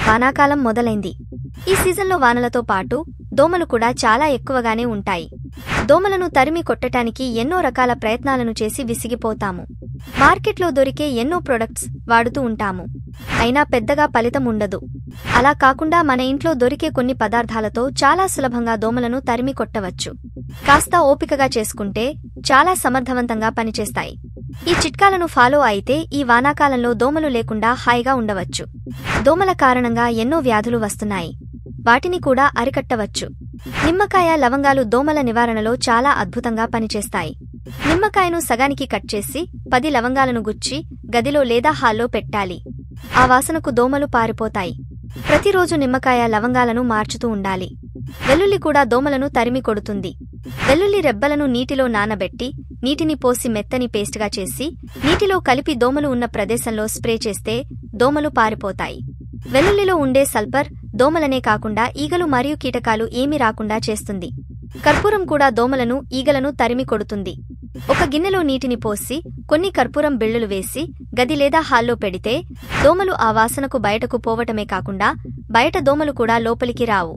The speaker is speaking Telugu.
వానాకాలం మొదలైంది. ఈ సీజన్లో వానలతో పాటు దోమలు కూడా చాలా ఎక్కువగానే ఉంటాయి. దోమలను తరిమి కొట్టటానికి ఎన్నో రకాల ప్రయత్నాలను చేసి విసిగిపోతాము. మార్కెట్లో దొరికే ఎన్నో ప్రొడక్ట్స్ వాడుతూ ఉంటాము. అయినా పెద్దగా ఫలితం ఉండదు. అలా కాకుండా మన ఇంట్లో దొరికే కొన్ని పదార్థాలతో చాలా సులభంగా దోమలను తరిమి కొట్టవచ్చు. కాస్త ఓపికగా చేసుకుంటే చాలా సమర్థవంతంగా పనిచేస్తాయి. ఈ చిట్కాలను ఫాలో అయితే ఈ వానాకాలంలో దోమలు లేకుండా హాయిగా ఉండవచ్చు. దోమల కారణంగా ఎన్నో వ్యాధులు వస్తున్నాయి. వాటిని కూడా అరికట్టవచ్చు. నిమ్మకాయ, లవంగాలు దోమల నివారణలో చాలా అద్భుతంగా పనిచేస్తాయి. నిమ్మకాయను సగానికి కట్ చేసి 10 లవంగాలను గుచ్చి గదిలో లేదా హాల్లో పెట్టాలి. ఆ వాసనకు దోమలు పారిపోతాయి. ప్రతిరోజు నిమ్మకాయ, లవంగాలను మార్చుతూ ఉండాలి. వెల్లుల్లి కూడా దోమలను తరిమి కొడుతుంది. వెల్లుల్లి రెబ్బలను నీటిలో నానబెట్టి నీటిని పోసి మెత్తని పేస్ట్గా చేసి నీటిలో కలిపి దోమలు ఉన్న ప్రదేశంలో స్ప్రే చేస్తే దోమలు పారిపోతాయి. వెల్లుల్లిలో ఉండే సల్ఫర్ దోమలనే కాకుండా ఈగలు మరియు కీటకాలు ఏమీ రాకుండా చేస్తుంది. కర్పూరం కూడా దోమలను, ఈగలను తరిమి కొడుతుంది. ఒక గిన్నెలో నీటిని పోసి కొన్ని కర్పూరం బిళ్ళలు వేసి గది లేదా హాల్లో పెడితే దోమలు ఆ వాసనకు బయటకు పోవటమే కాకుండా బయట దోమలు కూడా లోపలికి రావు.